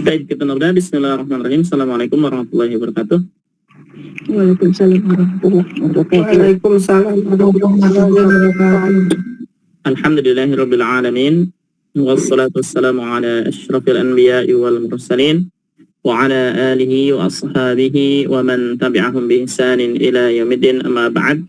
Baik, kita mulai. Bismillahirrahmanirrahim. Assalamualaikum warahmatullahi wabarakatuh. Waalaikumsalam warahmatullahi wabarakatuh. Waalaikumsalam warahmatullahi wabarakatuh. Alhamdulillahirabbil alamin. Wassalatu wassalamu ala asyrafil anbiya'i wal mursalin wa ala alihi wa ashabihi wa man tabi'ahum bi ihsanin ila yaumiddin, amma ba'd.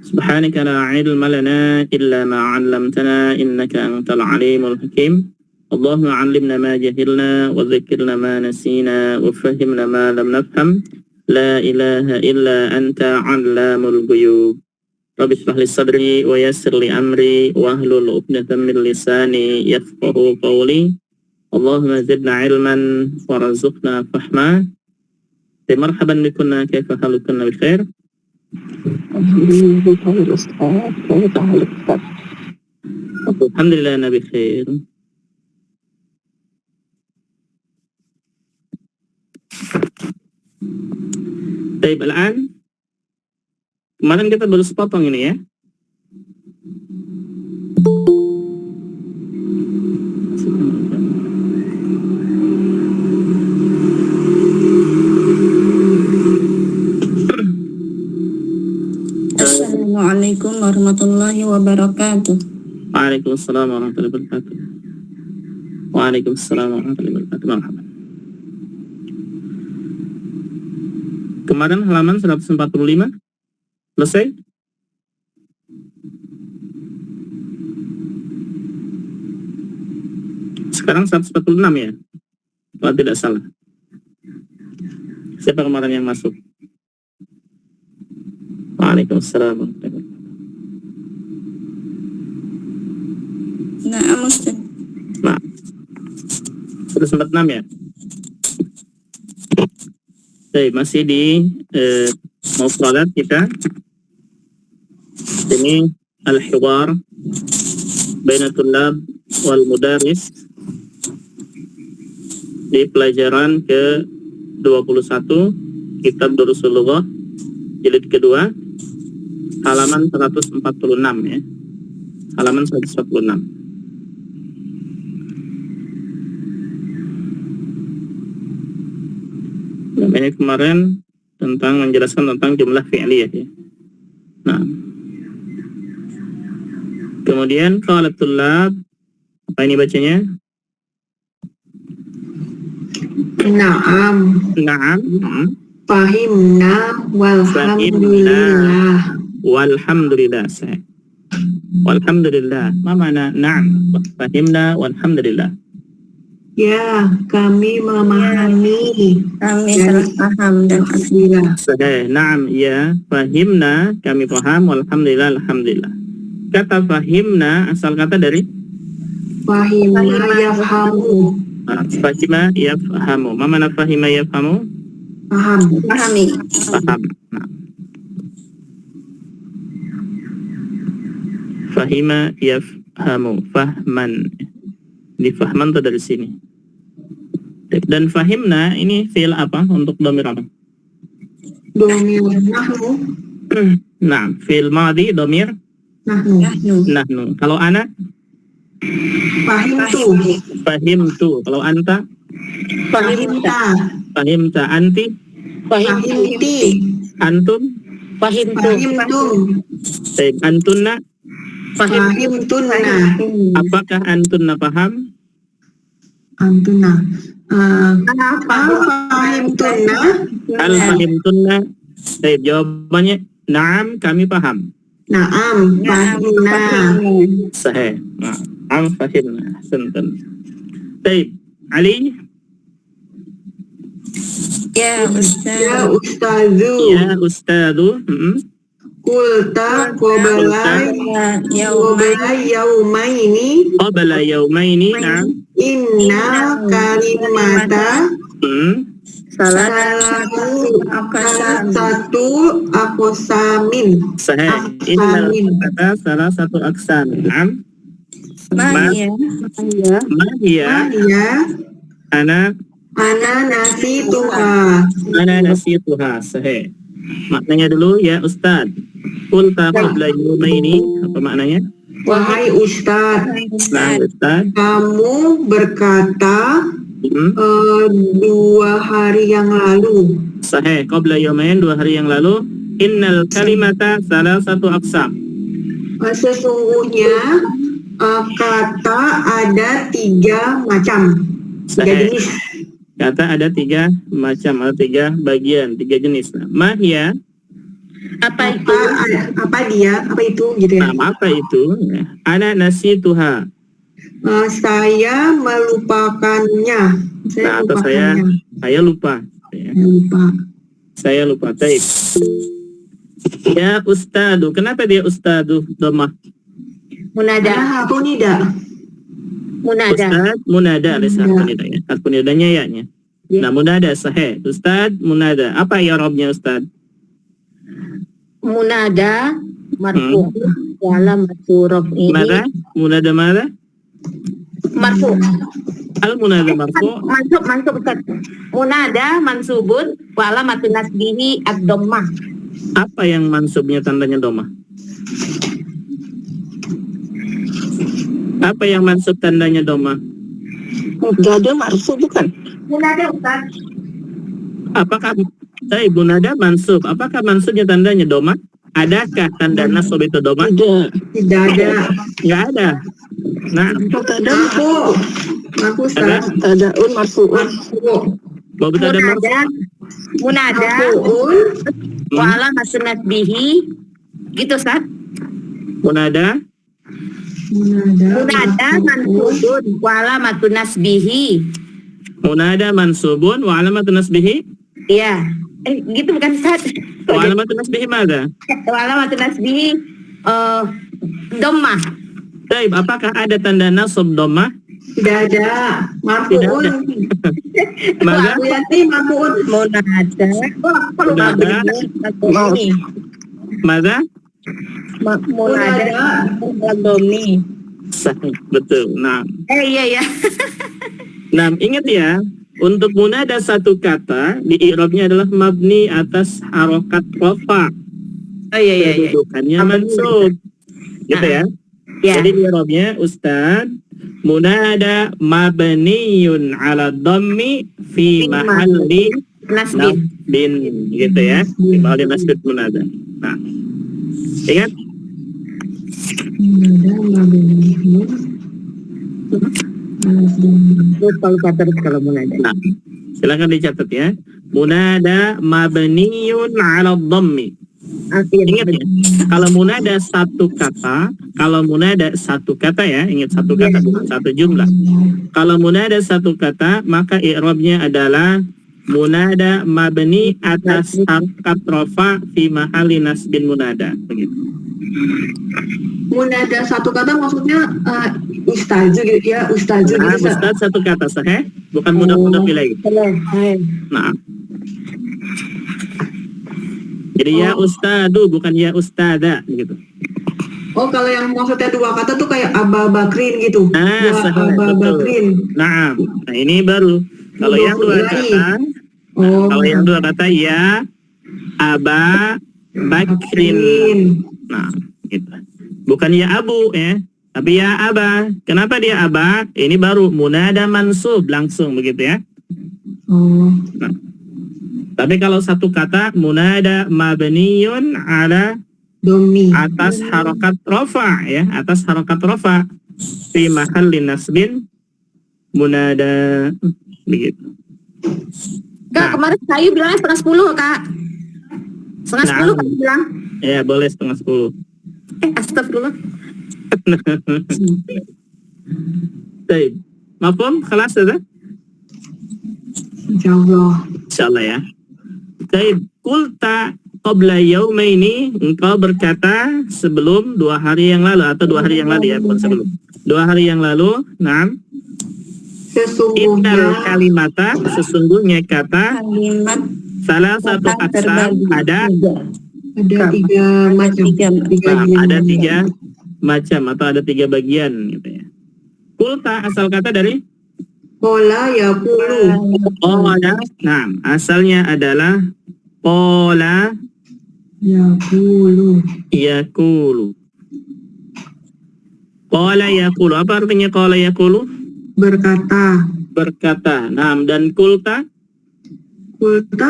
Subhanaka la ilma lana illa ma 'allamtana innaka antal alimul hakim. Allahumma 'allimna ma jahilna wa dhakkirna ma nasina wa fahhimna ma lam nafham. La ilaha illa anta 'allamul ghuyub. Rabbi shrah li sadri wa yassir li amri wa hlul 'uqdatam min lisani yafqahu qawli. Allahumma zidna ilman warzuqna fahma. Marhaban bikunna, kaifa halukunna bi khair? Alhamdulillah nabi khair. Baik, al-an. Kemarin kita baru sepotong ini ya. Assalamualaikum warahmatullahi wabarakatuh. Waalaikumsalam warahmatullahi wabarakatuh. Waalaikumsalam warahmatullahi wabarakatuh. Marhaban. Kemarin halaman 145 selesai? Sekarang 146 ya? Kalau tidak salah. Siapa kemarin yang masuk? Waalaikumsalam. Nah, Ustaz. Nah, 146 ya? Baik, masih di mufradat kita. Ini al-hiwar baina tullab wal mudaris di pelajaran ke-21 Kitab Durusul Lughah jilid kedua halaman 146 ya. Halaman 146. Ini kemarin tentang menjelaskan tentang jumlah fi'liyah ya. Nah, kemudian qalat tullab, apa ini bacanya? Naam. Na'am. Fahimna walhamdulillah. Walhamdulillah. Walhamdulillah. Ma mana na'am? Fahimna walhamdulillah. Ya, kami memahami. Kami telah paham dan alhamdulillah. Sahih. Na'am, ya. Fahimna, kami paham. Walhamdulillah, alhamdulillah. Kata fahimna asal kata dari Fahimna yafhamu. Fahima yafhamu. Ma mana fahima yafhamu? Paham. Pahami. Paham. Nah. Fahima yafhamu. Fahman. Di fahman itu dari sini. Dan fahimna ini fi'il apa untuk dhamir apa? Domir nahnu. Nah, fi'il madhi dhamir Nahnu. nahnu. Kalau ana Fahimtu. fahimtu. Kalau anta Fahimta. fahimta. Anti Fahimti. antum Fahimtum. baik. Antunna Fahimtunna. apakah antunna paham? Antuna. Apa fahimtunna? Al fahimtunna. Baik, jawabannya na'am, kami paham. Naam. Fahimna. Sahih. Na'am fahimna. Senten. Baik, Ali. Ya, Ustaz. Ya Ustazu. Ya Ustadu. Kulta qabla yaumaini. Qabla yaumaini. Na'am. Inna kalimata satu aqsamin. Sahih. Innal kata salah satu aksan. Na'am. Mahia. Ma hiya? Ya, Ana nasituha. nasituha. Sahih. Maknanya dulu ya Ustad. Qulta qabla yaumaini. Apa maknanya? Wahai Ustaz, Nah, Ustaz. kamu berkata 2 hari yang lalu. Sahih, qabla yawmain, 2 hari yang lalu. Innal kalimata salasatu aqsam. Sesungguhnya kata ada 3 macam, 3 Sahih. jenis. Kata ada 3 macam atau 3 bagian, 3 jenis. Nah, mahya, Apa itu? Apa dia? Apa itu gitu ya? nah, apa itu? Ana nasituha. Saya melupakannya. Nah, atau saya lupa. Ya. lupa. Saya lupa. Baik. Ya ustadu. Kenapa dia ustadu, Domah? Munada. Aku tidak. Munada. Ustad munada alias harfu nida ya. Harfu nidanya ya-nya. Ya. Nah, munada sahih. Ustad munada. Apa i'rabnya Ustad? Munada marfu. Dalam suruf ini. Mada? Munada mada? Marfu. Al munada marfu. Mansub Ustaz. Munada mansubun wa alamatun nasbihi ad-dhammah. Apa yang mansubnya tandanya domah? Apa yang mansub tandanya domah? Munada marfu bukan? Munada Ustaz. Apakah saya munada mansub? Apakah mansubnya tandanya domah? Adakah tanda nasab itu domah? Tidak ada. Nggak ada. Nah, Aku ada Tadaun marfuun. bahwa ada marfu. Munada wa alamatun nasbihi gitu Ustaz. Munada Munada mansubun wa alamatun nasbihi. Munada mansubun wa alamatun nasbihi. Iya. Gitu bukan Ustaz? Wa alamatun nasbihi mana? Wa alamatun nasbihi dhammah. Baik, apakah ada tanda nasab domah? Tidak ada. Marfuun. Maka Aku yakin marfuun. Munada. Munada. Maka Munada dhammi. sahih, betul. Nah, Iya. nah ingat ya, untuk munada satu kata di i'rabnya adalah mabni atas harokat rafa. Oh iya. Kedudukannya mansub. Gitu ya. Ya. Jadi i'rabnya Ustaz, munada mabniyun ala dhammi fi mahalli Nasbin. nasbin, gitu ya. Di mahalli nasbin munada. Nah, ingat? Kalau munada. Nah, silakan dicatat ya. Munada mabniyun ala dhammi. Ingat ya, kalau munada satu kata ya, ingat satu kata bukan satu jumlah. Kalau munada satu kata, maka i'rabnya adalah munada mabni atas harkat rafa fi mahalli nasbin munada. Begitu. Munada satu kata maksudnya ustazu gitu ya, ustazu Nah, gitu. Ustaz satu kata sahih, bukan mudah-mudah lagi. Nah. Jadi ya ustadu bukan ya ustada gitu. Oh, kalau yang maksudnya 2 kata tuh kayak Aba Bakrin gitu. Nah, sahih, Aba betul. Bakrin. Nah, ini baru. Kalau yang 2 kata, kalau yang 2 kata ya Aba Bakrin. Nah, gitu. Bukan ya Abu ya, tapi ya Aba. Kenapa dia Aba? Ini baru munada mansub langsung begitu ya. Oh. Nah, tapi kalau satu kata munada mabniyun ala Domi. atas harokat rafa ya, atas harokat rafa fi mahalli nasbin munada begitu. Kak, kemarin saya bilangnya 9:30 Kak. 9:30 Kak bilang. Ya boleh 9:30. Astagfirullah. Baik, mafhum? Khalas sudah? Insyaallah. Insyaallah ya. Baik, kulta qabla yaumaini, engkau berkata sebelum 2 hari yang lalu atau 2 hari yang lalu ya, bukan sebelum. 2 hari yang lalu. Nah, innal kalimata, sesungguhnya kata Kalimat salah satu aksam ada 3 macam. 3 ada 3 macam atau ada 3 bagian gitu ya. Kulta asal kata dari Pola yaqulu. qala. Nah, asalnya adalah qala Yaqulu. yaqulu. Qala yaqulu. Apa artinya qala yaqulu? Berkata. berkata. Nah, dan kulta Kulta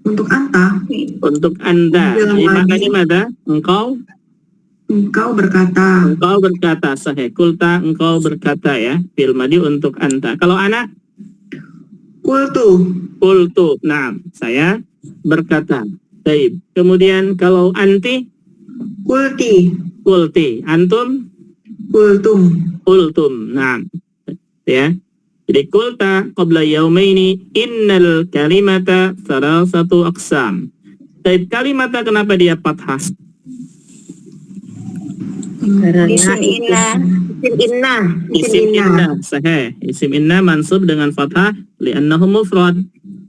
untuk anta. untuk Anda. Bilang Jadi lagi. maknanya mada? Engkau Berkata. sahih. Kulta engkau berkata ya. Fil madi untuk anta. Kalau anak Kultu. kultu. Nah, saya berkata. Baik. Kemudian kalau anti Kulti. kulti. Antum Kultum. kultum. Nah, ya. Jadi kulta qabla yaumaini innal kalimata salasatu aqsam. Baik, kalimata kenapa dia fathah? Isim inna. Isim inna sahih. Isim inna mansub dengan fathah li'annahu mufrad.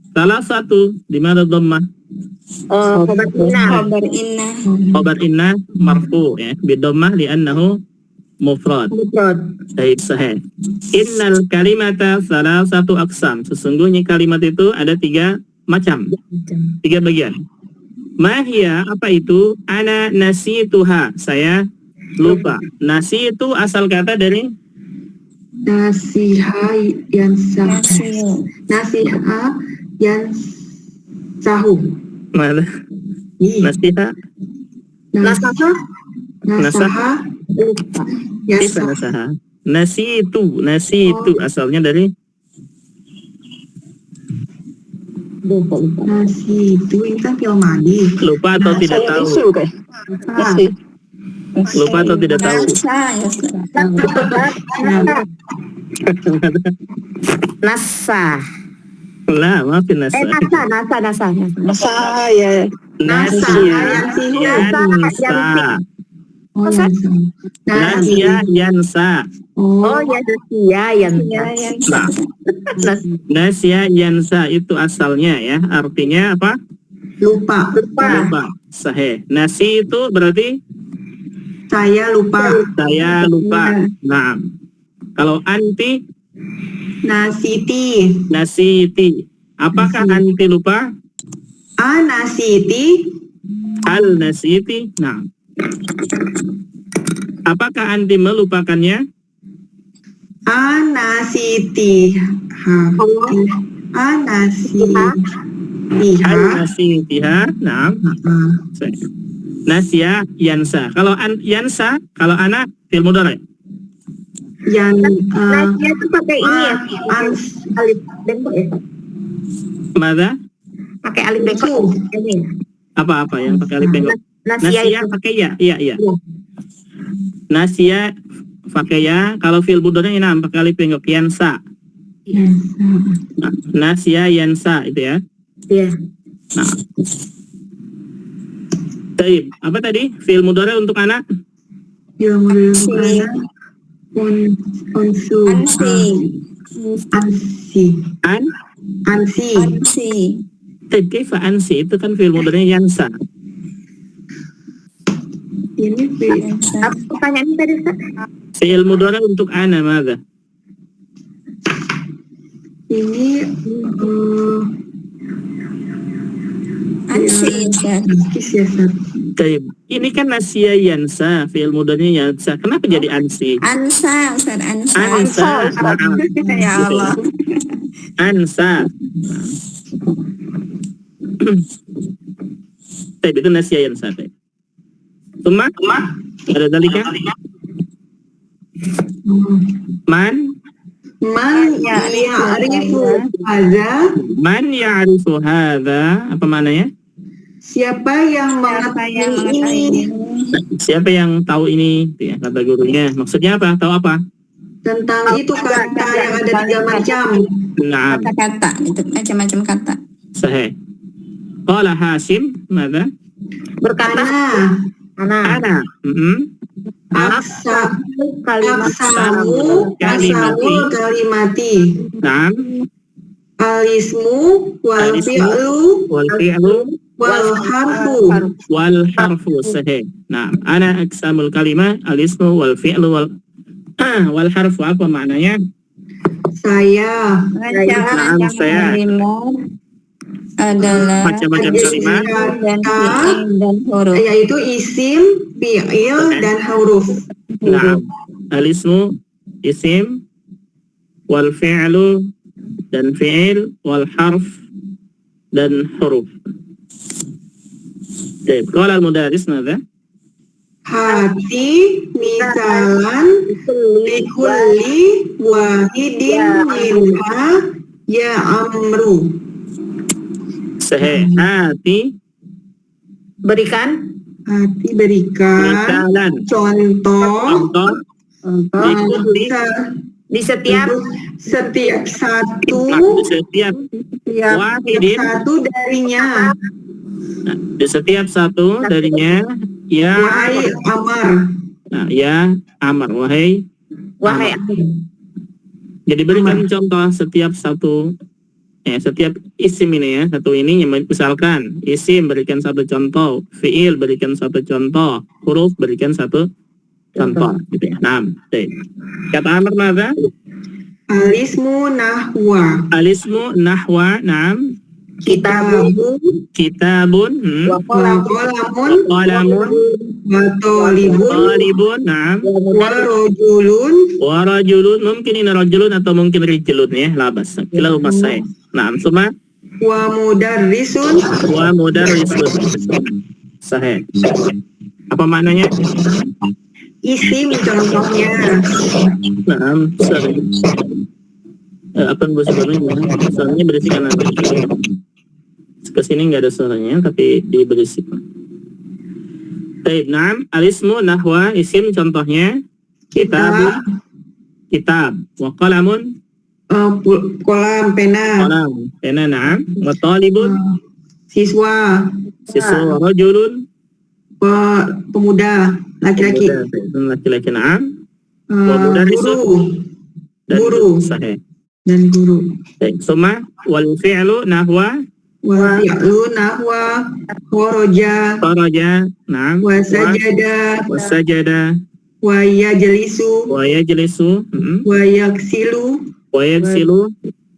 Salah satu di mana dhammah? Khobar inna. Khabar inna marfu ya bi dhammah li'annahu mufrad. Baik, sahih. Innal kalimata salasatu aqsam. Sesungguhnya kalimat itu ada 3 macam. 3 bagian. Mahia, apa itu? Ana nasituha. Saya lupa. Nasi itu asal kata dari Nasiha yansah. Nasiha yansahu. mana? Nasiha. Nasaha. Nasaha. Kaifa Yansah. nasaha? Nasi itu asalnya dari Nasi itu kan fi'il madi. lupa atau tidak tahu? Lupa atau tidak tahu? Nasa. Lah, maafin nasa. Nasa. Nasa Nasiya yansa. Oh, Nasiya yansa. Oh ya, Nah, Nasiya yansa itu asalnya ya, artinya apa? lupa. Lupa. Sahih. Nasi itu berarti Saya lupa. saya lupa. Nah, kalau anti Nasiti. nasiti. Apakah anti lupa? Nasiti. Al nasiti. Nah, apakah anti melupakannya? Nasiti. Al nasitiha. Nah, Nasya yansa. Kalau yansa, kalau anak fil mudhari. Yang Nasiya itu pakai ini ya, alif bengkok ya, Mada? pakai alif bengkok. Ini. Apa yang pakai alif bengkok? Nasiya Nasya pakai ya. Iya. Nasya pakai ya. Kalau fil mudhari ini pakai alif bengkok yansa. Nah, Nasya yansa itu ya. Iya. Nah. Baik, apa tadi? Fil mudhari untuk anak? yang menunjukkan Ansi. Baik, kaifa ansi itu kan fil mudhari yansa. Ini Apa pertanyaannya tadi, Ustaz? Fi'il mudhari untuk ana mada? ini Baik, ini kan nasya yansa, fi'il mudhari yansa. Kenapa jadi ansi? Ansa, Ustaz, Ansa. Ya Allah. Ansa. Baik, itu nasya yansa. Tuma? Ada dalika? Man ya'rifu hadza. Man ya'rifu hadza? Apa maknanya? Siapa yang mengetahui ini Siapa yang tahu ini? Ya, kata gurunya. Maksudnya apa? Tahu apa? tentang itu kata yang ada 3 macam. Nah, Kata-kata, itu macam-macam kata. sahih. Qala Hashim, mada? Berkata Ana Ana. aksamu kalimati. Naam. Alismu wal fi'lu Wal fi'lu wal harfu. wal harfu, sahih. Nah, ana aksamul kalimah al-ismu wal fi'lu wal harfu. Apa maknanya? Saya Naam, saya. Kalimat adalah Macam-macam kalimat. dan fi'il dan huruf. yaitu isim, fi'il dan huruf. Naam. Al-ismu isim wal fi'lu dan fi'il, wal harf dan huruf. Baik, qala al-mudaris madza? Hati misalan likulli wahidin minha ya amru. Sahih. Hati Berikan Hati berikan misalan. contoh Contoh likulli di setiap setiap satu setiap wahidin, satu darinya. di setiap satu darinya ya Wahai Amar. nah, ya Amar, wahai. wahai Jadi berikan contoh setiap satu, setiap isim ini ya, satu ini misalkan isim berikan satu contoh, fiil berikan satu contoh, huruf berikan satu contoh, gitu ya. Nah, kata Amar mana? Alismu nahwa. Alismu nahwa, naam, kitabun, Wa qalamun qalamun, wa talibun talibun, naam, wa rajulun wa rajulun, mungkin ini rajulun atau mungkin rijulun ya, labas. Kila umas saya. Naam, semua wa mudarrisun. wa mudarrisun. Sahih. Apa maknanya? Isim contohnya. Naam, sahih. Apa bahasa Indonesia? Suaranya berisikan nanti. Kesini nggak ada suaranya, tapi diberisikan. Baik, naam, alismu nahwa, isim contohnya kitab, wa qalamun, Kolam pena. qalam, pena, naam, wa talibun, Siswa. siswa, wa rajulun, Pemuda laki-laki. laki-laki, naam, wa mudarrisun, dan Guru. sahih. Dan guru. Baik, summa wal fi'lu nahwa Wa fi'lu nahwa kharaja kharaja, naam, wa sajada wa sajada, wa yajlisu wa yajlisu, wa yaksilu wa yaksilu,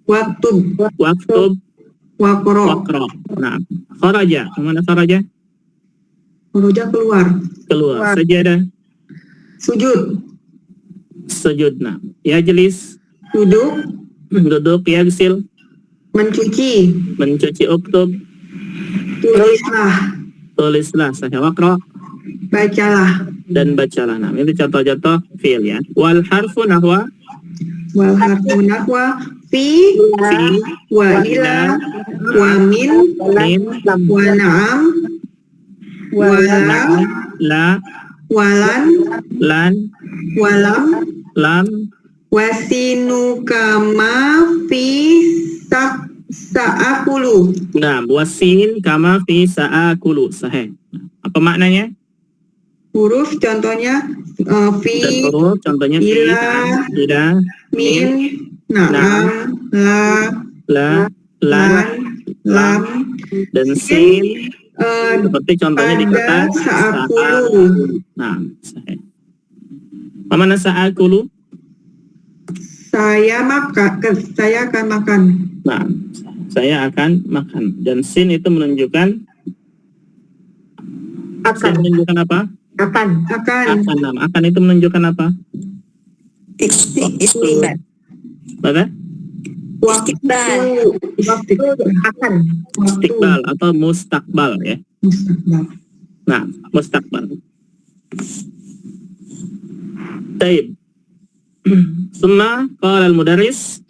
waktub waktub, wa qara. waqra. Naam. Kharaja, mana kharaja? Kharaja keluar. Keluar. Sajada, Sujud. sujud. Naam. Yajlis, Duduk. duduk. Yagsil, Mencuci. mencuci. Uktub, Tulislah. tulislah. Sahih. Waqra, Bacalah. dan bacalah. Naam. Itu contoh-contoh fi'il ya. Wal harfu nahwa Wal harfu nahwa fi wa ila wa min min, wa na'am wa la la, wa lan lan, wa lam lam, wasinu kama fi sa'akulu. nah, wasin kama fi sa'akulu. Sahih. Apa maknanya? Huruf contohnya Dan fi, huruf contohnya fi, ila, ila, min, na'am, la, la, lan, lan, lam, dan sin, seperti contohnya di kata pada sa'akulu. sa'akulu. Nah, sahih. Apa mana sa'akulu? Saya akan makan. Nah, saya akan makan. Dan sin itu menunjukkan sin menunjukkan apa? akan Akan. Akan itu menunjukkan apa? Istiqbal. Apa? Istiqbal. akan Istiqbal atau mustakbal ya. Mustaqbal. Nah, mustakbal. Baik. Summa qala al-mudarris,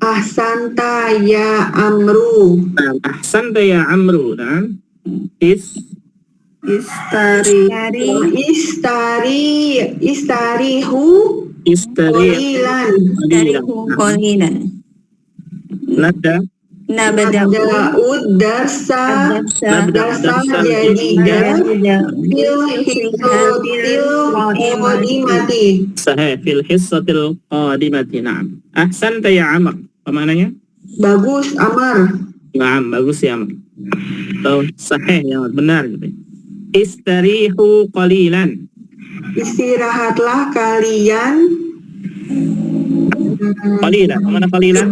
Ahsanta ya Amru. nah, ahsanta ya Amru. Nah, Istarihu istari qalilan. Qalilan. nada Nabda'u Da'ud darsa jadida fil hikmatil qadimati. sahih fil hissatil qadimati. Na'am. Ahsanta ya Amr. Apa maknanya? Bagus Amar. Na'am, bagus ya Amr. Atau sahih ya, benar gitu. Istarihu qalilan. Istirahatlah kalian Qalilan. Mana qalilan?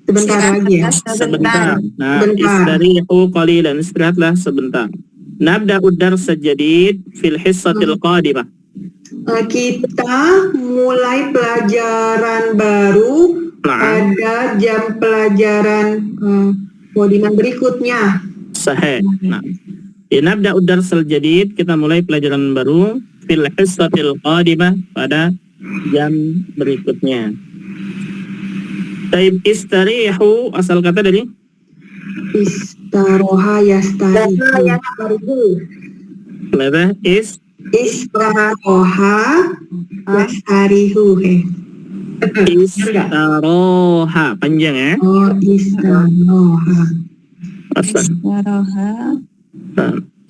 sebentar lagi ya. Sebentar. Nah, Sebentar. istarihu qalilan. Istirahatlah sebentar. Nabda'ud darsa jadid fil hissatil qadimah. Kita mulai pelajaran baru Na'am. pada jam pelajaran kodiman berikutnya. Sahih. Nah, nabda'u darsal jadid, kita mulai pelajaran baru fil hissatil qadimah pada jam berikutnya. Taib istarihu, asal kata dari Istaroha yastarihu. Kenapa? Istaroha yastarihu. Istaroha, panjang ya. Oh, istaroha. Asal. Istaroha.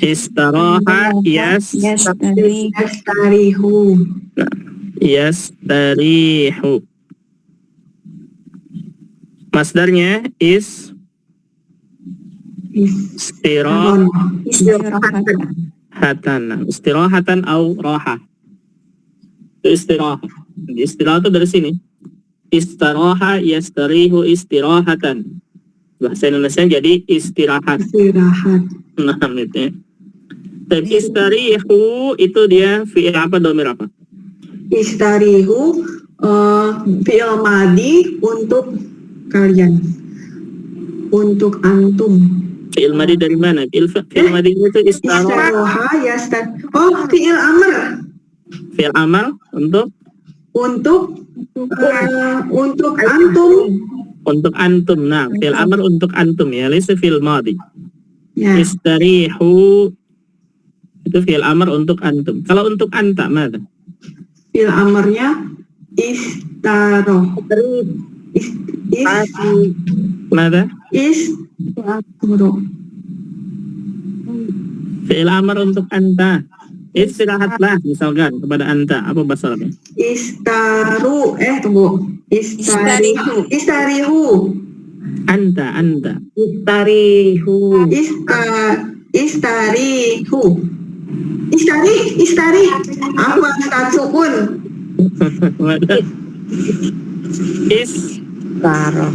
Istaroha Yastarihu. yastarihu. Masdarnya istirahatan. Istirahatan au roha. Itu istirahat. Istirahat itu dari sini. Istiraha yastarihu istirahatan. Bahasa Indonesia jadi istirahat. Istirahat. Nah, itu ya. Tapi istarihu itu dia fi'il apa, domir apa? Istarihu fi'il madi untuk kalian. Untuk antum. Fi'il madi dari mana? Fi'il madi itu istirahat. Istaroha yastar. Oh, fi'il amr. Fi'il amal untuk antum. untuk antum. Nah, fi'il amal untuk antum ya, laysa fi'il madi. Ya. Istarihu itu fi'il amr untuk antum. Kalau untuk anta, mana? Fi'il amrnya istaroh. Mana? Istaroh. Fi'il amr untuk anta. Istirahatlah misalkan kepada anta. Apa bahasa Arabnya? Tunggu. Istarihu. Anta. Istarihu. Istari. Apa start sukun? Istaroh.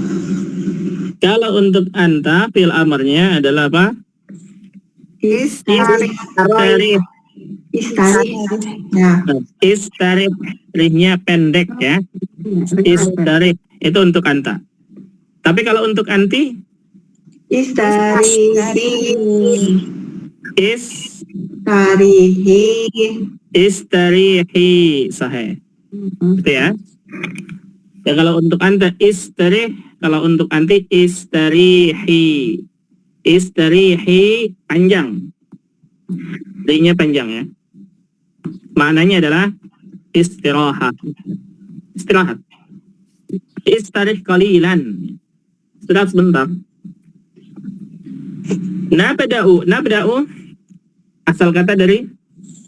Kalau untuk anta, fi'il amarnya adalah apa? Istari. Ya. Istarih, rihnya pendek ya. Istarih itu untuk anta. Tapi kalau untuk anti, istarihi, sahih. Gitu ya. Ya kalau untuk anta istarih, kalau untuk anti istarihi. Istarihi panjang. Rihnya panjang ya. Maknanya adalah istirahat. Istarih qalilan. Istirahat sebentar. Nabda'u asal kata dari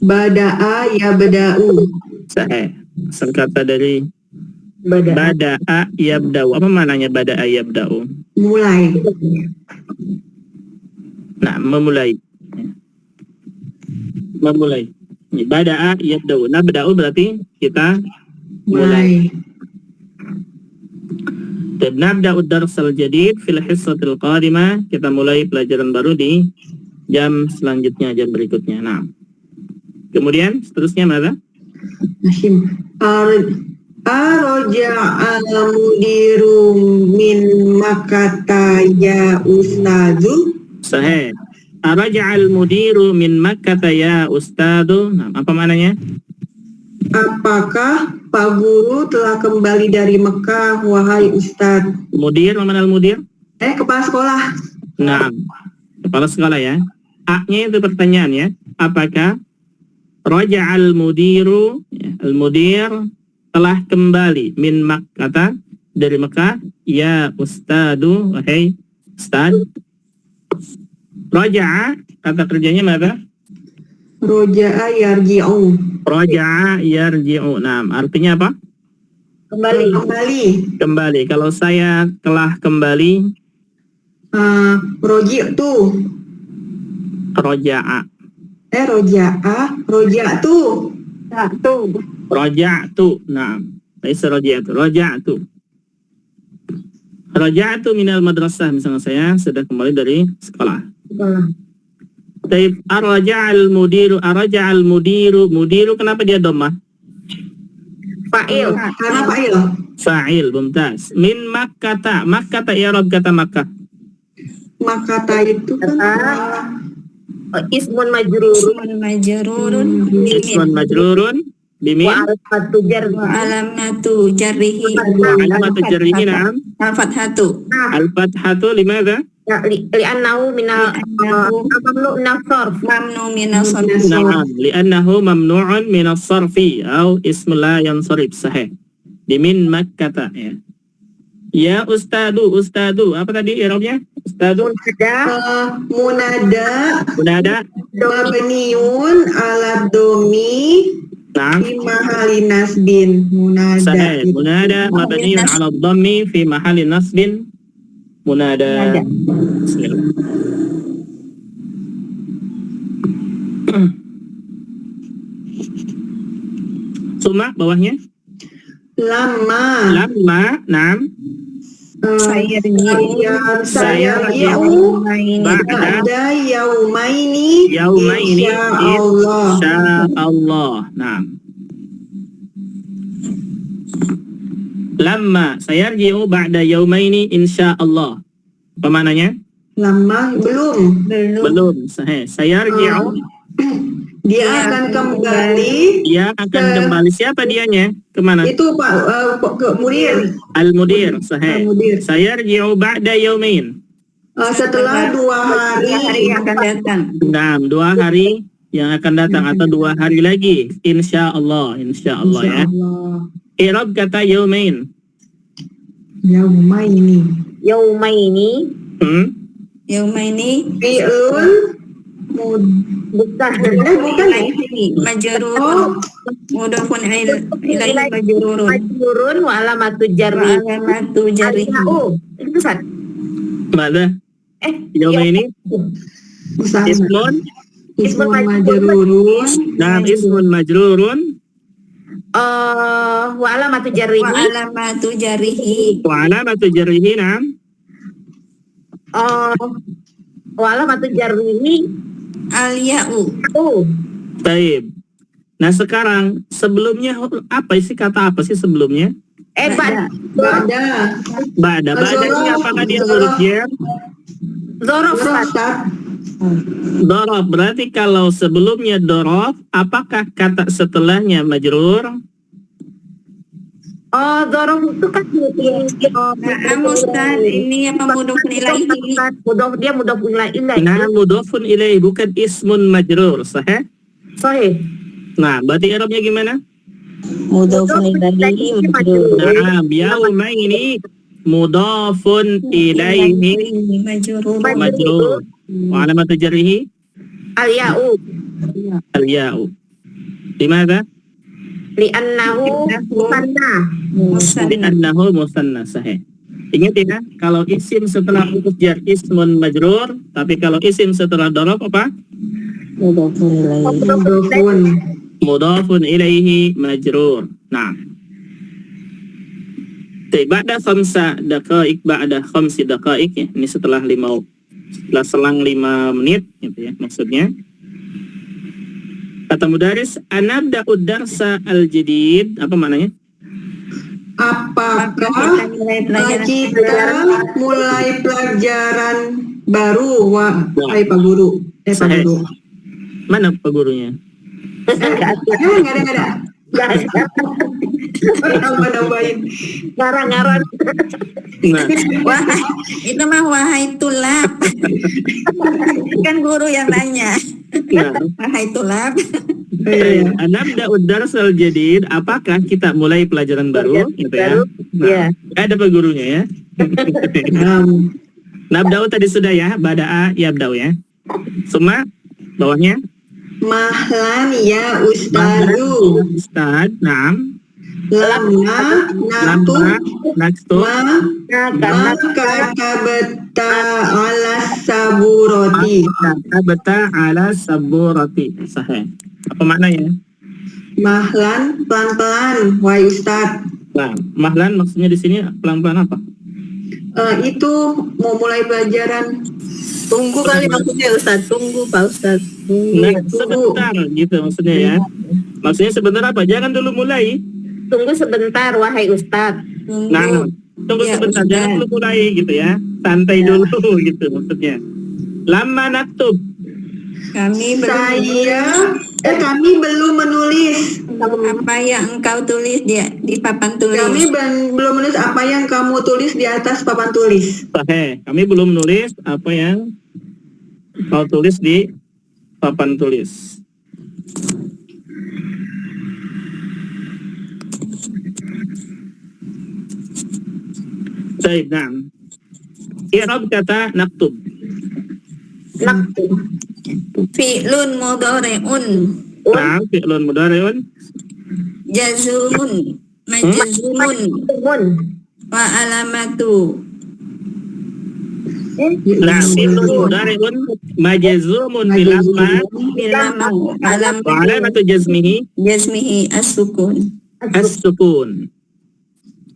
Bada'a ya bada'u. sahih. Asal kata dari bada'a yabda'u. Apa maknanya bada'a yabda'u? Mulai. Nah, memulai. Bada'a yabda'u. Nabda'u berarti kita mulai. Dan nabda'u darsal jadid fil hissatil qadimah. Kita mulai pelajaran baru di jam selanjutnya, jam berikutnya. Nah, kemudian seterusnya mana? Hashim. Arja'al mudiru min makata ya ustadu. Sahih. Arja'al mudiru min Makkah ya ustadu. Nah, apa maknanya? Apakah Pak Guru telah kembali dari Mekah, wahai Ustadz? Mudir, mana al-mudir? Kepala sekolah. Nah, kepala sekolah ya. A-nya itu pertanyaan ya. Apakah raja'al mudiru, ya, al-mudir telah kembali min Makkah, dari Mekah, ya ustadu, wahai ustad. Raja'a, kata kerjanya apa? Roja'a yarji'u. Raja'a yarji'u. Nah, artinya apa? Kembali. Kalau saya telah kembali, roji'tu. Raja'a. Roja'tu. Raja'tu. Nah, laisa raja'tu. Raja'tu minal madrasah. Misalnya saya sudah kembali dari sekolah. Taib arja'al mudiru. Mudiru kenapa dia dhammah? Fa'il. Karena fa'il. Fa'il, mumtaz. Min Makkata. Makkata i'rab kata Makkah. Makata itu kan Ismun majrurun. Ismun majrurun Ismun majrurun bimin Wa alamatu jarri. wa alamatu jarrihi wa alamatu jarrihi na'am al-fathatu. al-fathatu limadha? Li'annahu minal mamnu nasarf. Mamnu minas Na'am, li'annahu mamnu'un min as-sarfi atau ismu la yansarif, sahih. Bimin Makkata ya. Ya ustadu, apa tadi i'rabnya? Ustadu munada munada mabniun ala domi na'am fi mahali nasbin. Munada. sahih. Munada mabniun 'ala ad-dhammi fi mahalli nasbin. Munada. Bismillah. Suma bawahnya Lama na'am Sayar yau ba'da ada yaumaini yaumaini insyaallah. insyaallah. Na'am. Lamma sayarji'u ba'da yaumaini insyaallah. Apa maknanya? Lama Belum. Sahih. Sayarji'u dia akan kembali. dia akan kembali. Siapa dianya? Kemana? Itu Pak ke mudir. Al-mudir. Sahih. Al-mudir. Sayarji'u ba'da yaumain. Setelah 2 hari. hari yang akan datang. Nah, 2 hari yang akan datang atau 2 hari lagi. Insyaallah ya. I'rab kata yaumain. Yaumaini. Yaumaini. Yaumaini Fi'lun Bukan. bukan. majrurun mudhafun ilaihi majrurun Majrurun wa alamatu wa jarri. alamatu jarrihi. Itu Ustaz. Mana? Eh, Yaumaini ismun. Ismun majrurun. Nah, ismun majrurun wa alamatu jarri. Wa alamatu jarrihi wa alamatu jarrihi na'am Wa alamatu jarri. al-ya'u. Baik. Nah sekarang sebelumnya apa sih sebelumnya? Ba'da. Ba'da ini apakah dia huruf jar? Zorof. Ustaz. Dorof. Berarti kalau sebelumnya dorof, apakah kata setelahnya majrur? Zorof itu kan Ustaz, ini apa mudhafun ilaihi? Dia mudhafun ilaihi. Nah, mudhafun ilaihi bukan ismun majrur, sahih? Sahih. Nah, berarti i'rabnya gimana? Mudhafun ilaihi majrur. Nah, yaumaini mudhafun ilaihi Majrur. majrur. Wa alamatu jarrihi Al-ya'u. al-ya'u. Limadha? Li'annahu musanna. Li'annahu musanna, sahih. Ingat ya, kalau isim setelah huruf jar ismun majrur, tapi kalau isim setelah dorof apa? Mudhafun ilaihi. Mudhafun ilaihi majrur. Nah. Ba'da khamsa daqaik ba'da khamsi daqaik ya. Ini setelah selang 5 menit gitu ya maksudnya. Kata mudaris, anabda'ud darsa al-jadid, apa maknanya? Apakah kita mulai pelajaran baru, wahai Pak Guru? Pak Guru. Mana Pak gurunya? Nggak ada. Nambahin. Ngarang-ngarang. Nah, Wah, itu mah wahai tulab. Kan guru yang nanya. nah. Wahai tulab. Anabda'ud darsa al-jadid, apakah kita mulai pelajaran baru? Gitu ya. Iya. Ada Pak gurunya ya. Nabda'u tadi sudah ya, bada'a yabda'u ya. Semua bawahnya Mahlan ya Ustadu. Ustad, naam. Lama Naktu katabata ala saburoti. Katabata ala saburati. Sahih. Apa maknanya? Mahlan pelan-pelan, wahai Ustad. Nah, mahlan maksudnya di sini pelan-pelan apa? Itu mau mulai pelajaran. Tunggu kali maksudnya Ustaz. Tunggu Pak Ustaz. Nah, sebentar gitu maksudnya ya. Maksudnya sebentar apa? Jangan dulu mulai. Tunggu sebentar, wahai Ustadz. Tunggu. Nah, tunggu Ya, sebentar, Ustaz. jangan dulu mulai gitu ya. Santai Ya. dulu gitu maksudnya. Lama naktub. Kami Kami belum menulis. apa yang engkau tulis di papan tulis. Kami belum menulis apa yang kamu tulis di atas papan tulis. Sahih. Kami belum nulis apa yang kau tulis di papan tulis. Baik, nah. I'rab kata naktub. Naktub. Fi'lun mudhari'un Nah, fi'lun mudhari'un. jazumun majzumun Tunggun. wa alamatu Nah, fi'lun mudhari'un majzumun bil lamma bilama alam wa alamatu jazmihi jazmihi as-sukun. as-sukun.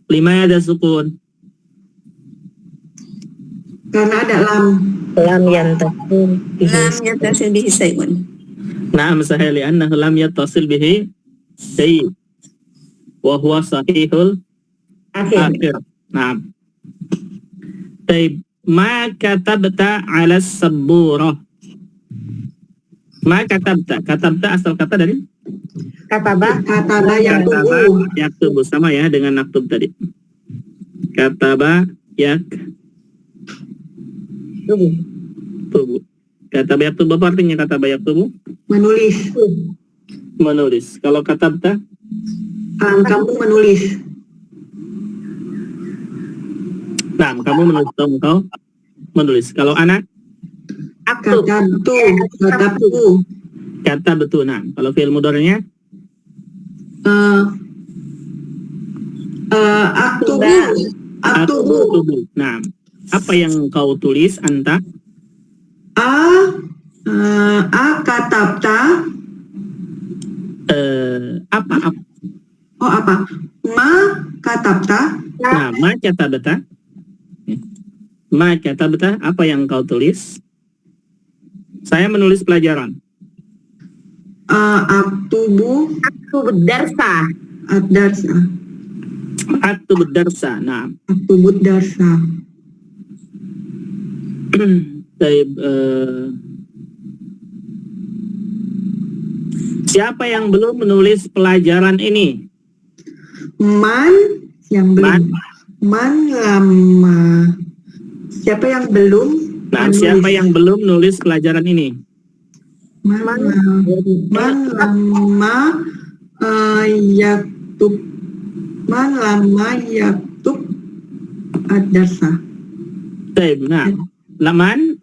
Limadha sukun? Karena ada lam. Lam yantasil. Lam yatasil bihi sayun. Na'am sahih li'annahu lam yattasil bihi syai' wa huwa sahihul akhir. Na'am. Taib, ma katabta 'ala as-sabburah. Ma katabta. Katabta asal kata dari Kataba. Kataba yang kataba tubuh. yaktubu, sama ya dengan naktub tadi. Kataba yaktubu. Kataba yaktubu apa artinya kataba yaktubu? Menulis. Menulis. Kalau katabta Kamu menulis. nah, kamu menulis, kau menulis. Kalau anak Aktub. Katabtu. kata betul. Nah, kalau fi'il mudhari'nya Aktubu. aktubu. Nah, apa yang kau tulis anta? Katabta. Apa? Oh, apa? Ma katabta. Nah, ma katabta. Ma katabta, apa yang kau tulis? Saya menulis pelajaran. Aktubu. Aktub darsa. Ad-darsa. Aktub darsa. Nah, Aktubud darsa. Taib, siapa yang belum menulis pelajaran ini? Man yang belum. Man lama. Siapa yang belum? Nah, menulis? siapa yang belum nulis pelajaran ini? Man lama yaktub. Man lama yaktub ad-darsa. Taib, nah,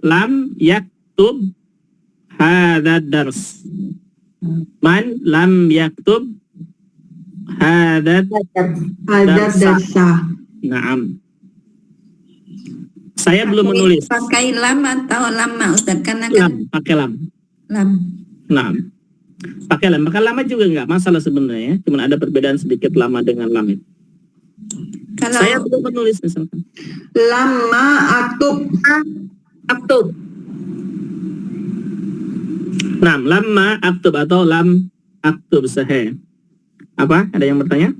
lam yaktub hadha dars. Man lam yaktub hadha Ad-darsa. Naam. Saya belum menulis. Pakai lam atau lama Ustaz? Karena Lam, pakai lam. lam. Naam. Pakai lam. Pakai lama juga enggak masalah sebenarnya. Cuma ada perbedaan sedikit lama dengan lam itu. Kalau Saya belum menulis misalkan. Lama aktub. Aktub. Naam, lamma aktub atau lam aktub sahih. Apa? Ada yang bertanya?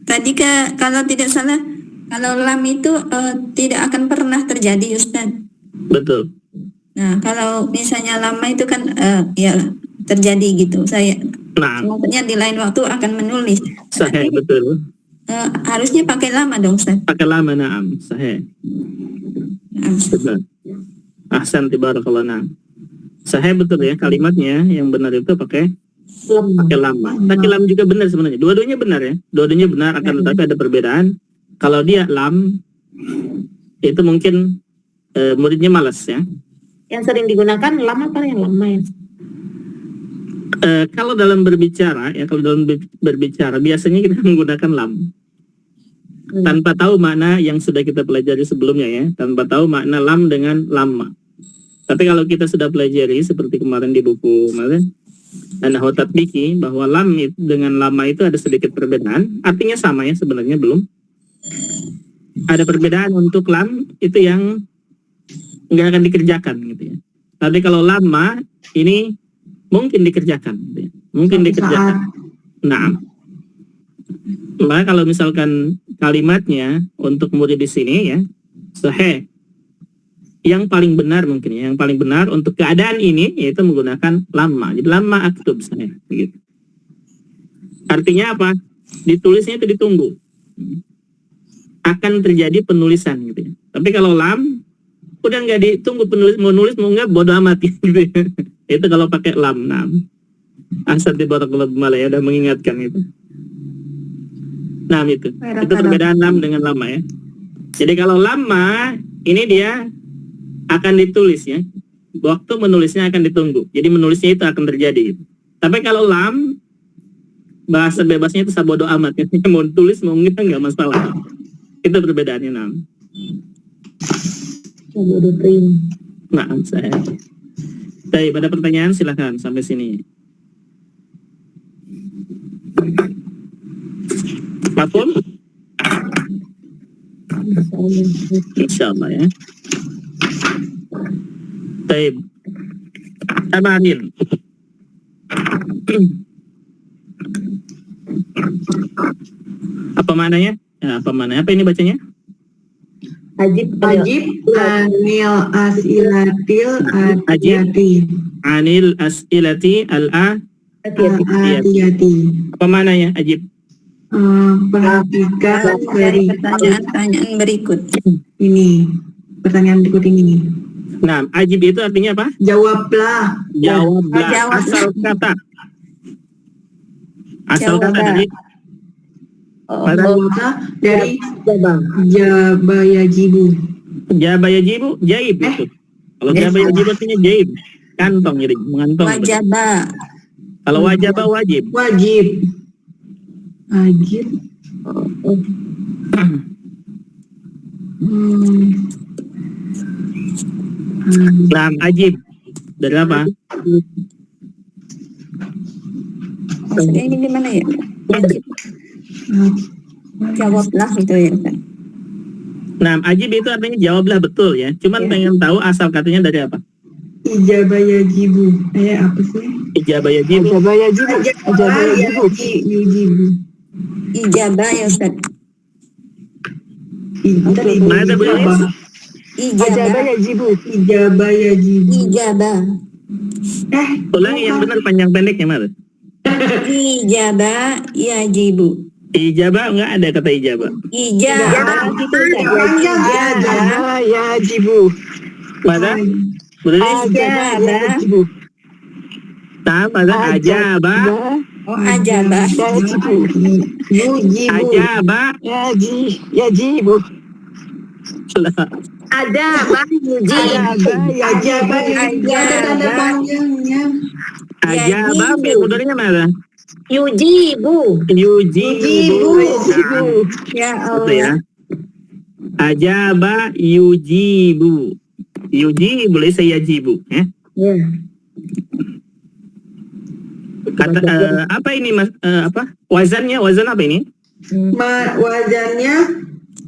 tadi kalau tidak salah, kalau lam itu tidak akan pernah terjadi Ustaz. Betul. Nah, kalau misalnya lama itu kan ya terjadi gitu. Saya Naam, maksudnya di lain waktu akan menulis. sahih, betul. Harusnya pakai lama dong Ustaz. Pakai lama, naam, sahih. Nah, Betul. Ahsan, tabarakallah. Naam. Sahih betul ya kalimatnya, yang benar itu pakai lama. Pakai lam juga benar sebenarnya. Dua-duanya benar ya. Dua-duanya benar, akan tetapi ada perbedaan. Kalau dia lam itu mungkin muridnya malas ya. Yang sering digunakan lama apa yang lama ya? Kalau dalam berbicara ya, kalau dalam berbicara biasanya kita menggunakan lam tanpa tahu makna yang sudah kita pelajari sebelumnya ya, tanpa tahu makna lam dengan lama. Tapi kalau kita sudah pelajari seperti kemarin di buku kemarin An-Nahwu Tatbiki, bahwa lam dengan lama itu ada sedikit perbedaan, artinya sama ya sebenarnya, belum ada perbedaan. Untuk lam itu yang nggak akan dikerjakan gitu ya. Tapi kalau lama ini mungkin dikerjakan gitu ya. Mungkin dikerjakan. Nah, Maka kalau misalkan kalimatnya untuk murid di sini ya, sahih. Yang paling benar mungkin ya, yang paling benar untuk keadaan ini yaitu menggunakan lamma. Jadi lamma aktub saya gitu. Artinya apa? Ditulisnya itu ditunggu. Akan terjadi penulisan gitu ya. Tapi kalau lam udah nggak ditunggu penulis, mau nulis mau nggak bodo amat gitu ya. Itu kalau pakai lam. Asal di barakallahu malah ya, udah mengingatkan itu. Nah itu perbedaan lam dengan lama ya. Jadi kalau lama ini dia akan ditulis ya. Waktu menulisnya akan ditunggu. Jadi menulisnya itu akan terjadi. Tapi kalau lam, bahasa bebasnya itu sabodo amat ya. Mau tulis mau nggak masalah. Itu perbedaannya nam. Nah saya. Baik, pada pertanyaan silahkan sampai sini. Mafhum? Insyaallah ya. Baik. Tabahin. Apa maknanya? Ya, apa maknanya? Apa ini bacanya? Ajib anil asilatil atiyati. Anil asilati Atiyati. Apa maknanya? Ajib. Perhatikan dari pertanyaan berikut. ini. Pertanyaan berikut ini. Nah, ajib itu artinya apa? Jawablah. Jawablah. Jawab. Asal kata. Asal kata Jawablah. dari Jawablah dari jabayajibu. jabayajibu, jaib itu. Kalau jabayajibu artinya jaib. Kantong jadi mengantong. Wajaba. Kalau wajaba wajib. Wajib. Wajib. Lam ajib. Dari apa? Maksudnya ini gimana ya? Wajib. Jawablah itu ya kan. Nah, ajib itu artinya jawablah betul ya. Cuman pengen tahu asal katanya dari apa? Ijabayajibu. Apa sih? Ijabayajibu. Ijabayajibu. Ijabah ya Ustaz. Mana ada boleh? Ijabah. Ijabayajibu. Ulangi yang benar panjang pendeknya mana? Ijabah yajibu. Ijabah enggak ada kata ijabah. Ijabah gitu Ijabah Yajibu. Mana? Boleh? Ijabah. Nah, pada ajabah. Oh ajabah. Yujibu. Ajabah. Yajibu. ada bah yuji. Ajabah. Ada tanda panjangnya. Ajabah fi'il mudhari'nya mana? Yujibu. Yujibu. Ya Betul ya. Allah. Ajaba yujibu. Yujibu laysa yajibu ya. Ya. Kata apa ini Mas? Apa? Wazannya wazan apa ini? Wazannya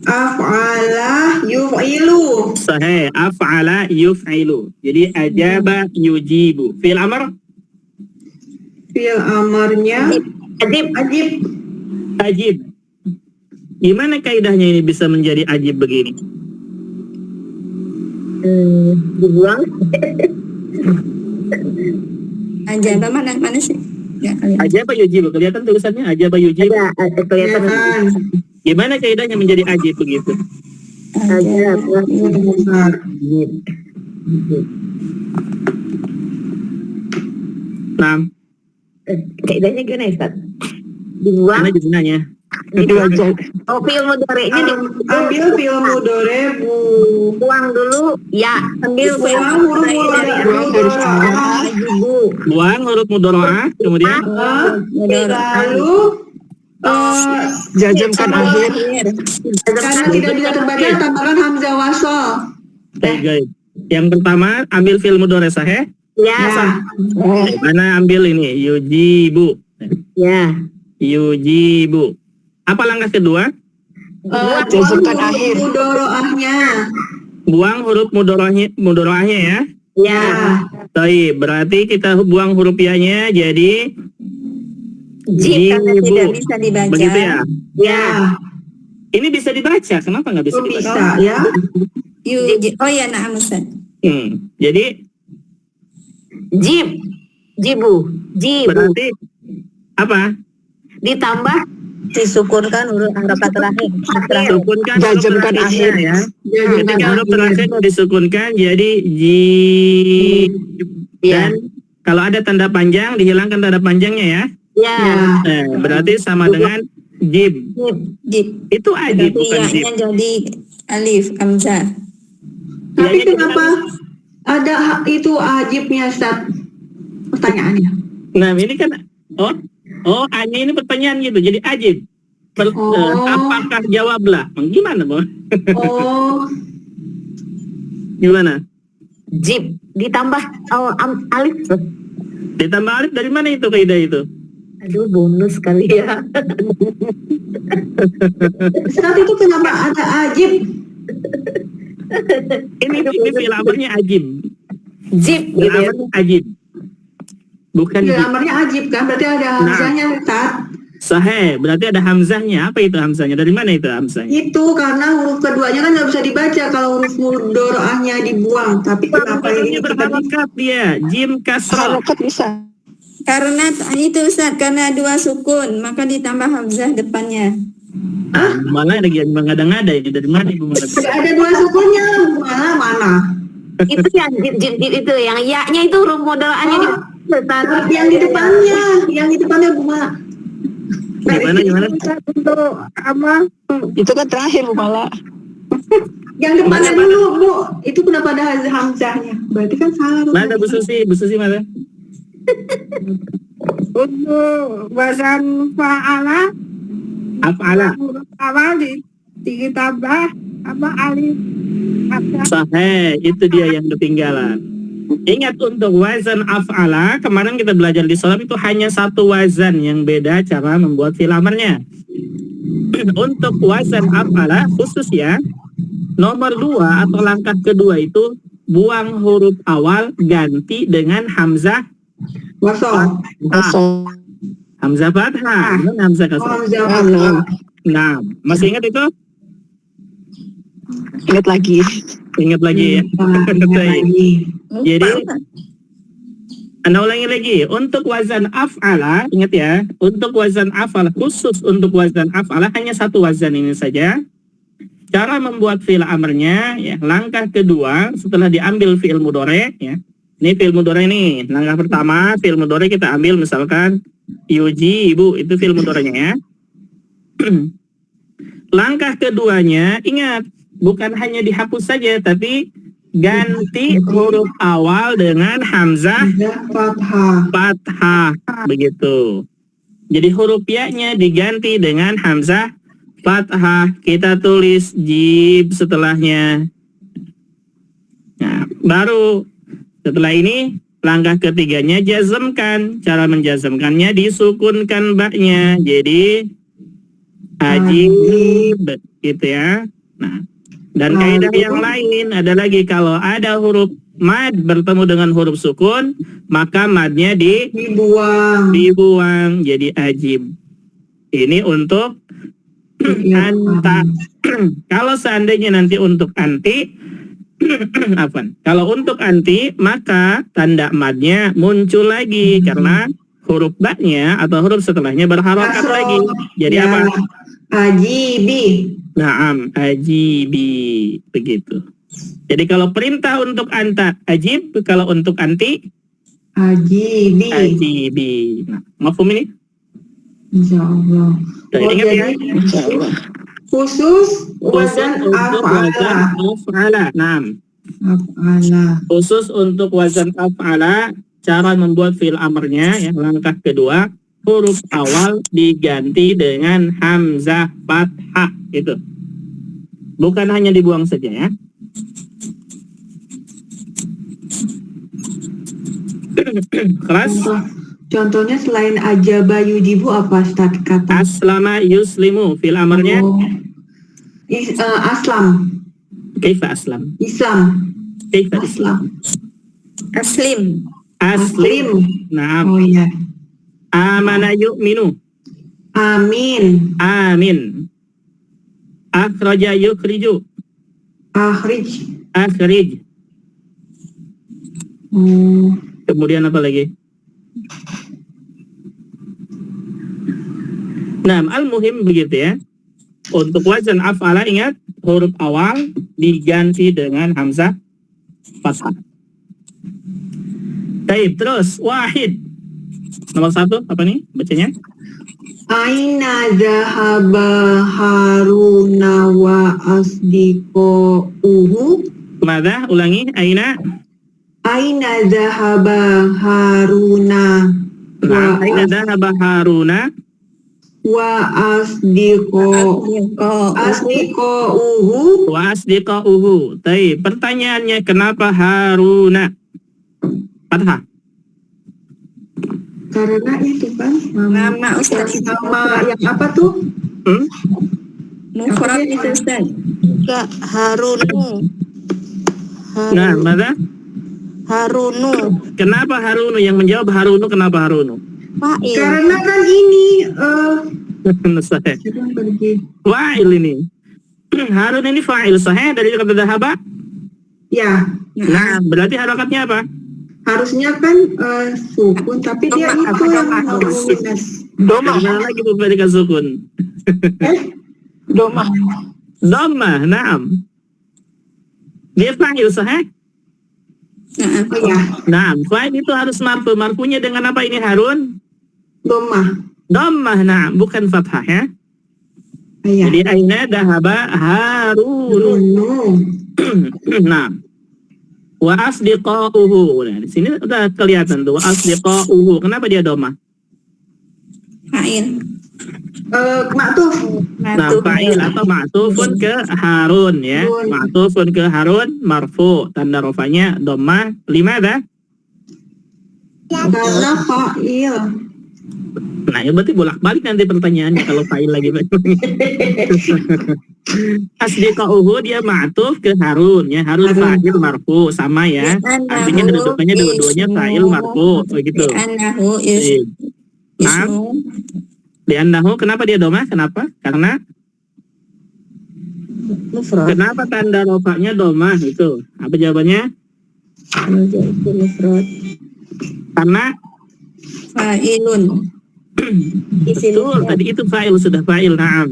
af'ala yuf'ilu. Sahih, af'ala yuf'ilu. Jadi ajaba yujibu. Fi'il amr? Fi'il amarnya Ajib. Ajib. Gimana kaidahnya ini bisa menjadi ajib begini? Dibuang. Ajabah mana sih? Ya kali. Ajaba yujibu. Kelihatan tulisannya ajaba yujibu. Ada kelihatan. Gimana kaidahnya menjadi ajib begitu? Ajab. Nah, Kaidahnya gimana Ustaz? Dibuang. mana gunanya? Oh, fi'il mudhari'nya Ambil fi'il mudhari dibuang dulu. Ya, ambil fi'il Buang huruf mudhari'ah. Buang huruf mudhari'ah, kemudian Lalu jajamkan akhir. karena tidak bisa terbaca tambahkan hamzah wasol. baik. Yang pertama ambil fi'il mudhari' sahih. Ya. Mana ambil ini yujibu. Ya. Yujibu. Apa langkah kedua? Jajamkan akhir. Mudhari'ahnya. Buang huruf mudhari'ahnya ya. Ya. Baik, berarti kita buang huruf ya-nya jadi Karena Jibu. tidak bisa dibaca. Begitu ya? Ya, Ini bisa dibaca, kenapa nggak bisa oh, dibaca? bisa ya. Oh ya, na'am Ustaz. Jadi Jibu. berarti apa? Ditambah Disukunkan huruf harakat terakhir. Sukunkan huruf Jazmkan terakhirnya akhir. ya. Ya, Ketika ya, huruf ya. terakhir disukunkan jadi dan kalau ada tanda panjang dihilangkan tanda panjangnya ya. ya. Berarti sama dengan jib. Jib. Itu ajib Berarti bukan jib. ya-nya jadi alif hamzah. Tapi Iya, kenapa ada itu ajibnya, Ustaz? Pertanyaannya. Nah ini kan ini pertanyaan gitu. Jadi ajib. Apakah jawablah? Gimana Bang? Oh, Gimana? Jib ditambah alif. Ditambah alif dari mana itu kaidah itu? Aduh, bonus kali ya. Ustaz itu kenapa ada ajib? Ini fi'il amarnya ajib. Jib gitu Fi'il ya. amarnya ajib. Bukan Ya, jib. amarnya ajib kan? Berarti ada hamzahnya, Ustaz. Sahih, berarti ada hamzahnya. Apa itu hamzahnya? Dari mana itu hamzahnya? Itu karena huruf keduanya kan nggak bisa dibaca kalau huruf mudoroahnya dibuang. Tapi kenapa ini Hamzahnya berharokat dia, jim kasrah. Harokat bisa. Karena itu Ustaz, karena dua sukun, maka ditambah hamzah depannya. Malah lagi yang mengada-ngada ini dari mana ibu mengada? nggak ada dua sukunnya? Mana? Itu yang jib itu, yang ya-nya itu huruf modalnya di Yang di depannya gimana? Gimana? untuk apa? Itu kan terakhir Bu Mala. Yang depannya dulu, Bu. Itu kenapa ada hamzahnya? Berarti kan salah. Mana Bu Susi mana? Untuk wazan fa'ala Af'ala. huruf awal ditambah apa alif Sahih, itu dia yang ketinggalan. Ingat untuk wazan af'ala, kemarin kita belajar di sholat itu hanya satu wazan yang beda cara membuat fi'il amarnya. Untuk wazan af'ala khusus ya, nomor 2 atau langkah kedua itu buang huruf awal ganti dengan hamzah Wasol. Kosong. hamzah fathah, bukan hamzah kasrah. Hamzah. Nah, masih ingat itu? Ingat lagi. Ingat lagi ya. Jadi Anda ulangi lagi, untuk wazan af'ala, ingat ya, untuk wazan af'ala, khusus untuk wazan af'ala, hanya satu wazan ini saja. Cara membuat fi'il amarnya, ya, langkah kedua, setelah diambil fi'il mudhari', ya, ini fi'il mudhari' nih, langkah pertama, fi'il mudhari' kita ambil misalkan, yuji, ibu, itu fi'il mudhari'nya ya. Langkah keduanya, ingat, bukan hanya dihapus saja, tapi ganti huruf awal dengan hamzah fathah, begitu. Jadi huruf ya-nya diganti dengan hamzah fathah. Kita tulis jib setelahnya. Nah, baru setelah ini langkah ketiganya jazmkan. Cara menjazmkannya disukunkan ba-nya. Jadi ajib, gitu ya. Nah, dan kaidah yang lain ada lagi, kalau ada huruf mad bertemu dengan huruf sukun, maka madnya dibuang jadi ajib. Ini untuk anta. Kalau seandainya nanti untuk anti, kalau untuk anti, maka tanda madnya muncul lagi karena huruf ba-nya atau huruf setelahnya berharokat lagi. Jadi apa? Ajibi. Naam, ajibi, begitu. Jadi kalau perintah untuk anta ajib, kalau untuk anti ajibi. Nah, mafhum ini? Insyaallah. Sudah ingat ya? Insyaallah. Khusus Wazan wazan untuk wazan af'ala. Naam. af'ala. Khusus untuk wazan af'ala, cara membuat fi'il amarnya, ya, langkah kedua, huruf awal diganti dengan hamzah fathah, itu. Bukan hanya dibuang saja ya. Kelas Contohnya selain ajaba yujibu apa Ustaz kata? aslama yuslimu, fi'il amarnya Aslam. kaifa aslam? Islam. Kaifa islam? Aslam. Aslim. Aslim. Nah, Oh iya. Amana yu'minu. Amin. Amin. Akhraja yukhriju. Akhrij. Akhrij. Kemudian apa lagi? Nah, al-muhim begitu ya. Untuk wazan af'ala ingat huruf awal diganti dengan hamzah fathah. Baik, terus wahid. Nomor 1 apa nih bacanya? Aina zahaba Haruna wa asdiquhu. Mada? Ulangi. Aina Zahaba Haruna Nah, aina dhahaba Haruna wa asdiquhu. wa asdiqauhu. Baik, pertanyaannya kenapa Haruna? Fathah. Karena itu kan Nama Ustaz. nama yang apa tuh? Mufrad itu Ustaz. Enggak, Harunu. Nah, mada? Harunu. Kenapa Harunu? Yang menjawab Harunu, kenapa Harunu? Fa'il. Karena kan ini Sahih. siapa yang pergi? Fa'il ini. Harun ini fa'il sahih dari kata dhahaba. Ya, Nah, berarti harakatnya apa? harusnya kan sukun, tapi dia itu yang minus. Doma. Dari mana lagi tuh predikat sukun? Doma. Dhammah, na'am. Dia fa'il sahih? Oh ya, Na'am, fa'il itu harus marfu. Marfunya dengan apa ini Harun? Doma. Dhammah, na'am, bukan fathah ya. Ya. Jadi aina dhahaba Harun. Nah, wa asdiqauhu. Nah, di sini udah kelihatan tuh wa asdiqauhu. Kenapa dia dhammah? Fa'il. Maktuf. Nah, fa'il atau ma'tufun ke Harun ya. Harun. Ma'tufun ke Harun marfu. Tanda rofanya dhammah. Limada? Karena fa'il. Nah, ya berarti bolak-balik nanti pertanyaannya kalau fa'il lagi. Asdiqauhu dia ma'tuf ke Harun ya. Harun fa'il marfu sama ya. Artinya kedudukannya dua-duanya fa'il marfu begitu. Li'annahu Nah, ismu. li'annahu kenapa dia dhammah? Kenapa? Karena Mufrad. kenapa tanda rofanya dhammah itu? Apa jawabannya? Itu mufrad. Karena Fa'ilun. betul tadi itu fa'il sudah fa'il. Na'am.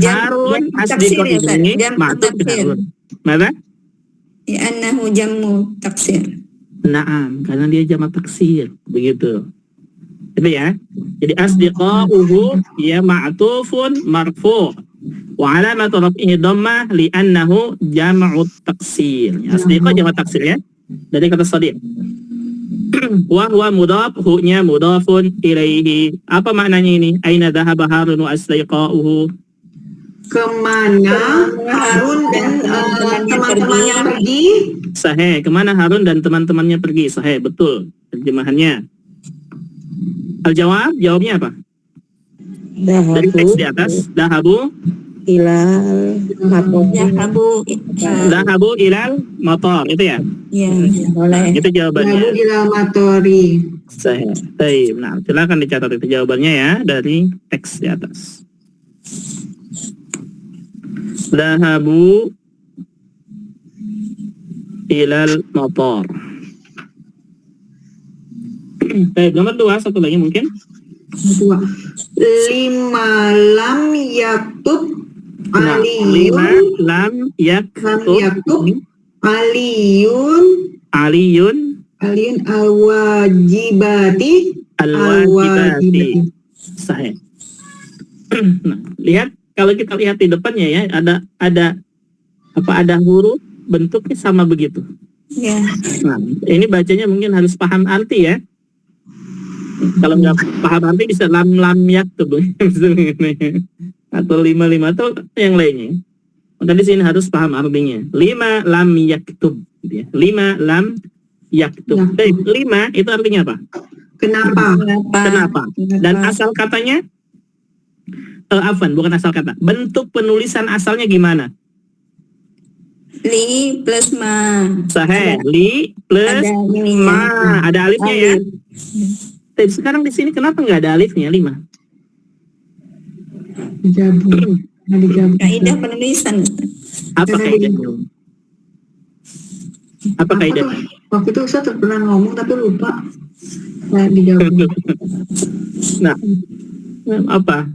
Harun asdiqo ini ma'tuf ke Harun. Mana? Li'annahu jammu taksir. Na'am, karena dia jamak taksir begitu. Itu ya. Jadi asdiqauhu ya ma'tufun marfu. Wa alamatu raf'ihi dhammah li'annahu jam'u taksir. Ya, asdiqa jamak taksir ya. Dari kata sadiq. Wa huwa mudhaf, hu-nya mudhafun ilaihi. Apa maknanya ini? Aina dhahaba Harun wa asdiqauhu? Kemana Harun dan teman-temannya pergi? Sahih, kemana Harun dan teman-temannya pergi? Sahih, betul. Terjemahannya. Al-jawab, jawabnya apa? Dari teks di atas, dahabu Ilal mator. dahabu ilal motor, itu ya? Ya, boleh. Itu jawabannya. Lalu dilamatori. Sahih. Baik, nah, silakan dicatat itu jawabannya ya dari teks di atas. Dahabu ilal motor. Baik, nomor 2, satu lagi mungkin. Dua. Lima lam yaktub Nah, 5 lam yaktub aliyun aliyun al-wajibati. al-wajibati. Sahih. Nah, lihat kalau kita lihat di depannya ya, ada huruf bentuknya sama begitu. Ya. Nah, ini bacanya mungkin harus paham arti ya. Kalau nggak paham arti bisa lam yaktub atau 5 atau yang lainnya. Maka di sini harus paham artinya. 5 lam yaktub. 5 lam yaktub. 5 itu artinya apa? Kenapa? Kenapa? Dan asal katanya? Bukan asal kata. Bentuk penulisan asalnya gimana? Li plus ma. Sahih. Li plus Ada ininya. ma. Ada alifnya ya. Tapi sekarang di sini kenapa nggak ada alifnya 5? Digabung. Nah, digabung. Kaidah penulisan. Apa kaidahnya? Apa kaidahnya? Waktu itu Ustaz pernah ngomong tapi lupa. Nah, digabung. Nah, apa?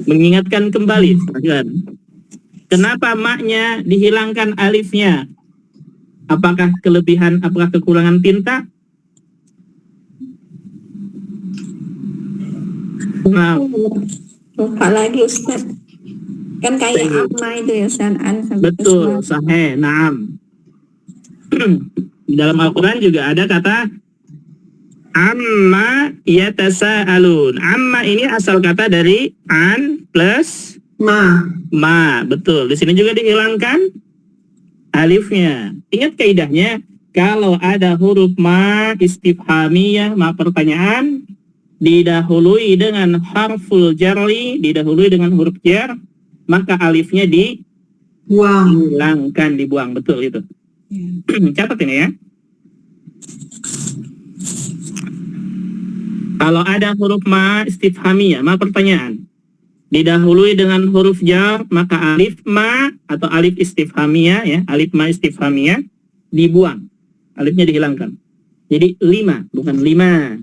Mengingatkan kembali, kan? Kenapa maknya dihilangkan alifnya? Apakah kelebihan, apakah kekurangan tinta? Nah, Lupa lagi Ustaz. Kan kayak amma itu ya Ustaz. betul, sahih, na'am. Di dalam Al-Quran juga ada kata amma yatasa'alun. Amma ini asal kata dari an plus ma, betul. Di sini juga dihilangkan alifnya. Ingat kaidahnya, kalau ada huruf ma istifhamiyah, ma pertanyaan, didahului dengan harful jarri, didahului dengan huruf jar, maka alifnya dihilangkan, dibuang. Betul itu. Catat ini ya. Kalau ada huruf ma istifhamiyah, ma pertanyaan, didahului dengan huruf jar, maka alif ma atau alif istifhamiyah ya, alif ma istifhamiyah dibuang. Alifnya dihilangkan. Jadi 5, bukan 5.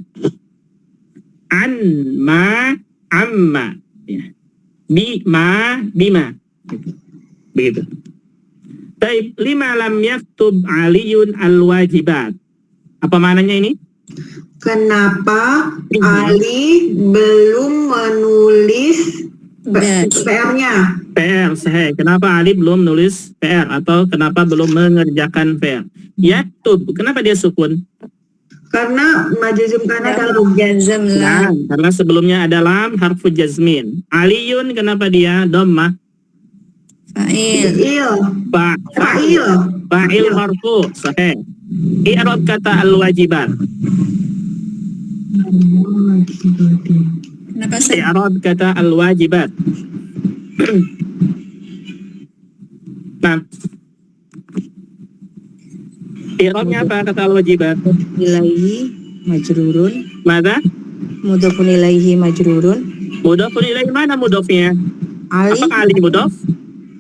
An ma amma ya. Bi ma bima. Begitu. Taib 5 lam yaktub aliyun al-wajibat. Apa maknanya ini? Kenapa Ali belum menulis PR-nya? PR, sahih. Kenapa Ali belum nulis PR atau kenapa belum mengerjakan PR? Yaktub, kenapa dia sukun? Karena majazum karena dalam jazm Nah, lah. karena sebelumnya ada lam harfu jazmin. Aliyun kenapa dia dhammah? Fa'il. Fa'il marfu, sahih. I'rab kata al-wajibat. Kenapa saya I'rab kata al-wajibat. Nah, i'rabnya apa kata al-wajibat? Ilaihi majrurun. Mada? Mudhafun ilaihi majrurun. Mudhafun ilaih, mana mudhafnya? Ali. Apakah Ali mudhaf?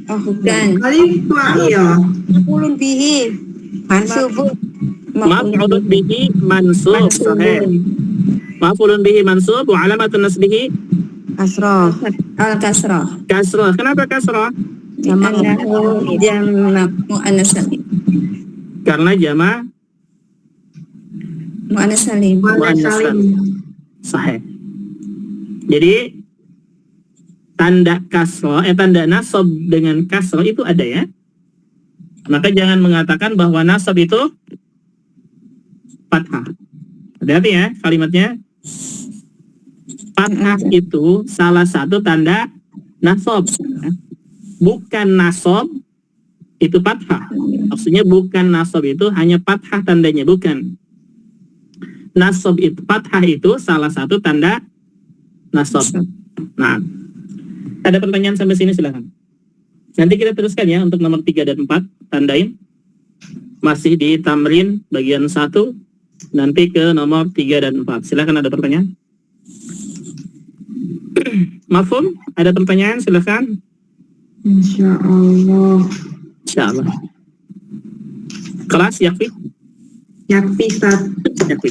Oh, bukan? Ali fa'il. Maf'ulun bihi. Mansubun. Maf'ulun bihi mansub, sahih. Maf'ulun bihi mansub wa alamatun nasbihi Kasroh. Al-kasrah. kasrah. Kenapa kasrah? Jamak Jamak mu'annas salim. Karena jama Mu'annas salim. muannas salim. Sahih. Jadi tanda kasrah, tanda nasab dengan kasrah itu ada ya. Maka jangan mengatakan bahwa nasab itu fathah. Hati-hati ya kalimatnya. Fathah itu salah satu tanda nasab. Bukan nasab itu fathah. Maksudnya bukan nasab itu hanya fathah tandanya, bukan. Nasab itu, fathah itu salah satu tanda nasab. Nah, ada pertanyaan sampai sini silakan. Nanti kita teruskan ya untuk nomor 3 dan 4, tandain. Masih di tamrin bagian 1, nanti ke nomor 3 dan 4. Silakan, ada pertanyaan. Mafhum? Ada pertanyaan silakan. Insyaallah. Insyaallah. Kelas yakfi? Yakfi Ustaz. Yakfi.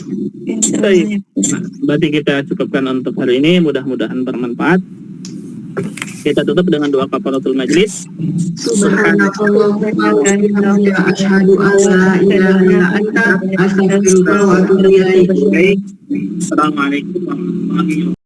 Baik. Nah, berarti kita cukupkan untuk hari ini, mudah-mudahan bermanfaat. Kita tutup dengan doa kafaratul majlis. Subhanallahumma wa bihamdika asyhadu an la ilaha illa anta astaghfiruka wa atubu ilaik. Baik. Assalamualaikum warahmatullahi wabarakatuh.